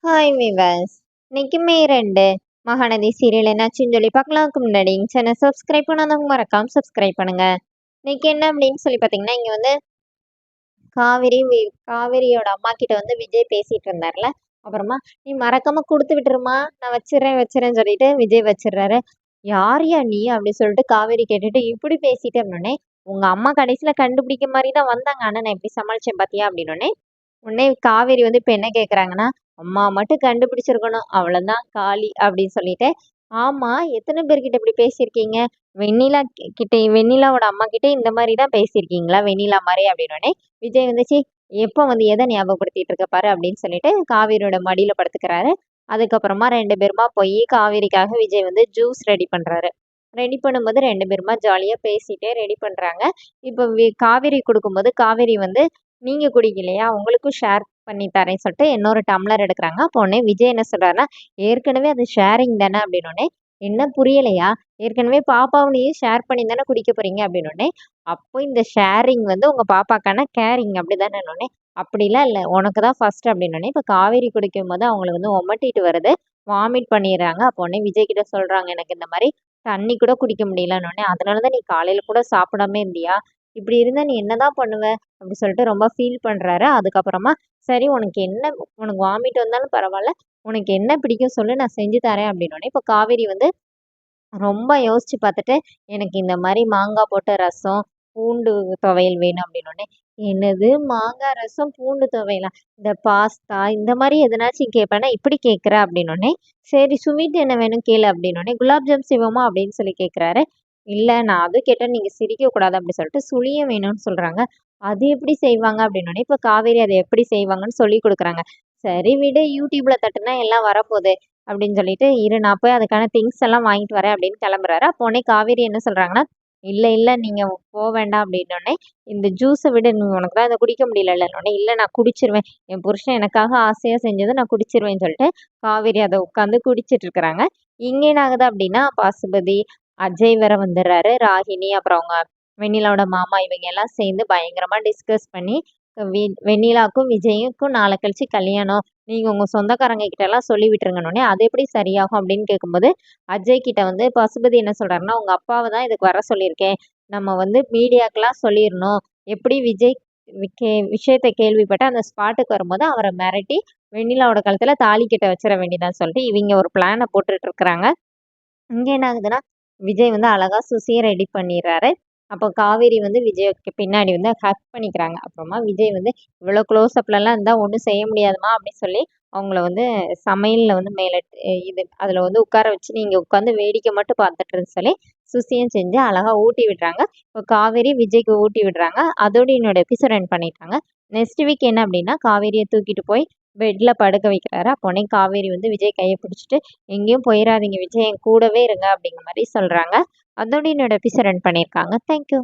Hi viewers. இன்னைக்கு மே 2 Mahanadi serial என்னாச்சுன்னு சொல்லி பார்க்கலாம்க்கு முன்னாடி சேனல் சப்ஸ்கிரைப் பண்ணாதவங்க மறக்காம சப்ஸ்கிரைப் பண்ணுங்க. இன்னைக்கு என்ன அப்படின்னு சொல்லி பார்த்தீங்கன்னா, இங்க வந்து காவேரியோட அம்மா கிட்ட வந்து விஜய் பேசிட்டு இருந்தார்ல. அப்புறமா நீ மறக்காம குடுத்து விட்டுருமா, நான் வச்சிடுறேன்னு சொல்லிட்டு விஜய் வச்சிடுறாரு. யார்யா நீ அப்படி சொல்லிட்டு காவேரி கேட்டுட்டு இப்படி பேசிட்டு அப்படின்னே, உங்க அம்மா கடைசியில கண்டுபிடிக்க மாதிரி தான் வந்தாங்க. ஆனா நான் எப்படி சமாளிச்சேன் பாத்தியா அப்படின்னோடனே, உடனே காவேரி வந்து இப்ப என்ன கேக்குறாங்கன்னா, அம்மா மட்டும் கண்டுபிடிச்சிருக்கணும். அவ்வளவுதான் காளி அப்படின்னு சொல்லிட்டு, ஆமா எத்தனை பேர்கிட்ட இப்படி பேசியிருக்கீங்க? வெண்ணிலாவோட அம்மா கிட்ட இந்த மாதிரி தான் பேசியிருக்கீங்களா? வெண்ணிலா மாதிரி அப்படின்னோடனே, விஜய் வந்துச்சு எப்போ வந்து எதை ஞாபகப்படுத்திட்டு இருக்க பாரு அப்படின்னு சொல்லிட்டு காவேரியோட மடியில படுத்துக்கிறாரு. அதுக்கப்புறமா 2 பேருமா போய் காவேரிக்காக விஜய் வந்து ஜூஸ் ரெடி பண்றாரு. ரெடி பண்ணும்போது 2 பேருமா ஜாலியா பேசிட்டே ரெடி பண்றாங்க. இப்போ காவேரி கொடுக்கும்போது காவேரி வந்து நீங்க குடிக்கலையா? உங்களுக்கும் ஷேர் பண்ணி தரேன்னு சொல்லிட்டு இன்னொரு டம்ளர் எடுக்குறாங்க. அப்போ உடனே விஜய் என்ன சொல்றாருன்னா, ஏற்கனவே அது ஷேரிங் தானே அப்படின்னோடனே, என்ன புரியலையா? ஏற்கனவே பாப்பாவும் நீயும் ஷேர் பண்ணி தானே குடிக்க போறீங்க அப்படின்னோடனே, அப்போ இந்த ஷேரிங் வந்து உங்க பாப்பாக்கான கேரிங் அப்படிதானே? அப்படிலாம் இல்ல. உனக்கு தான் ஃபர்ஸ்ட் அப்படின்னோடனே, இப்போ காவேரி குடிக்கும்போது அவங்களுக்கு வந்து ஒமட்டிட்டு வருது. வாமிட் பண்ணிடுறாங்க. அப்போ உடனே விஜய் கிட்ட சொல்றாங்க, எனக்கு இந்த மாதிரி தண்ணி கூட குடிக்க முடியலன்னோடனே, அதனால தான் நீ காலையில கூட சாப்பிடாம இருந்தியா? இப்படி இருந்தா நீ என்னதான் பண்ணுவ? அப்படி சொல்லிட்டு ரொம்ப ஃபீல் பண்றாரு. அதுக்கப்புறமா சரி உனக்கு வாமிட் வந்தாலும் பரவாயில்ல. உனக்கு என்ன பிடிக்கும் சொல்லு நான் செஞ்சு தரேன் அப்படின்னோடனே, இப்போ காவேரி வந்து ரொம்ப யோசிச்சு பார்த்துட்டு, எனக்கு இந்த மாரி மாங்காய் போட்ட ரசம், பூண்டு துவையல் வேணும் அப்படின்னோடனே, என்னது மாங்காய் ரசம், பூண்டு துவையலா? இந்த பாஸ்தா இந்த மாரி எதனாச்சும் கேட்பேனா, இப்படி கேட்குற அப்படின்னோடனே, சரி ஸ்வீட் என்ன வேணும் கேளு அப்படின்னோடனே, குலாப் ஜாம் செய்வோமா அப்படின்னு சொல்லி கேட்குறாரு. இல்ல நான் அதுவும் கேட்டேன் நீங்க சிரிக்கக்கூடாது அப்படி சொல்லிட்டு சுழியம் வேணும்னு சொல்றாங்க. அது எப்படி செய்வாங்க அப்படின்னோடனே, இப்போ காவேரி அத எப்படி செய்வாங்கன்னு சொல்லிக் குடுக்குறாங்க. சரி விடு யூடியூப்ல தட்டுனா எல்லாம் வரப்போகுது. அப்படின்னு சொல்லிட்டு, இரு நான் போய் அதுக்கான திங்ஸ் எல்லாம் வாங்கிட்டு வரேன் அப்படின்னு கிளம்புறாரு. அப்போ உடனே காவேரி என்ன சொல்றாங்கன்னா, இல்ல நீங்க வேண்டாம் அப்படின்னோடனே, இந்த ஜூஸ விடு உனக்கு தான் இத குடிக்க முடியலன்னோடனே, இல்ல நான் குடிச்சிருவேன். என் புருஷன் எனக்காக ஆசையா செஞ்சத நான் குடிச்சிருவேன்னு சொல்லிட்டு, காவேரி அத உட்காந்து குடிச்சிட்டு இருக்கிறாங்க. இங்க என்ன ஆகுது அப்படின்னா, பசுபதி, அஜய் வேற வந்துடுறாரு. ராகினி அப்புறம் அவங்க வெண்ணிலாவோட மாமா இவங்க எல்லாம் சேர்ந்து பயங்கரமா டிஸ்கஸ் பண்ணி, வெண்ணிலாவுக்கும் விஜய்க்கும் நாளை கழிச்சு கல்யாணம். நீங்க உங்க சொந்தக்காரங்க கிட்ட எல்லாம் சொல்லி விட்டுருங்கன்னோடனே, அது எப்படி சரியாகும் அப்படின்னு கேட்கும்போது, அஜய் கிட்ட வந்து பசுபதி என்ன சொல்றாருன்னா, உங்க அப்பாவ தான் இதுக்கு வர சொல்லியிருக்கேன். நம்ம வந்து மீடியாக்கெல்லாம் சொல்லிரணும். எப்படி விஜய் விஷயத்த கேள்விப்பட்டு அந்த ஸ்பாட்டுக்கு வரும்போது அவர மிரட்டி, வெண்ணிலாவோட கழுத்துல தாலி கட்ட வச்சிட வேண்டியதான்னு சொல்லிட்டு இவங்க ஒரு பிளான போட்டுட்டு இருக்கிறாங்க. இங்க என்ன ஆகுதுன்னா, விஜய் வந்து அழகா சுசிய ரெடி பண்ணிடுறாரு. அப்போ காவேரி வந்து விஜய்க்கு பின்னாடி வந்து ஹக் பண்ணிக்கிறாங்க. அப்புறமா விஜய் வந்து இவ்வளோ க்ளோஸ் அப்லலாம் இருந்தா ஒண்ணும் செய்ய முடியாதும்மா அப்படின்னு சொல்லி, அவங்கள வந்து சமையல்ல வந்து மேல அதில வந்து உட்கார வச்சு, நீங்க உட்காந்து வேடிக்கை மட்டும் பார்த்துட்டுருன்னு சொல்லி, சுசியும் செஞ்சு அழகா ஊட்டி விடுறாங்க. இப்போ காவேரி விஜய்க்கு ஊட்டி விடுறாங்க. அதோட என்னோட எபிசோட் எண்ட் பண்ணிட்டாங்க. நெக்ஸ்ட் வீக் என்ன அப்படின்னா, காவேரிய தூக்கிட்டு போய் பெட்ல படுக்க வைக்கிறாரு. அப்போ உடனே காவேரி வந்து விஜய் கைய பிடிச்சிட்டு, எங்கேயும் போயிறாதீங்க விஜய் என் கூடவே இருங்க அப்படிங்கிற மாரி சொல்றாங்க. அதோட என்னோட எபிசோட் ரன் பண்ணியிருக்காங்க. Thank you.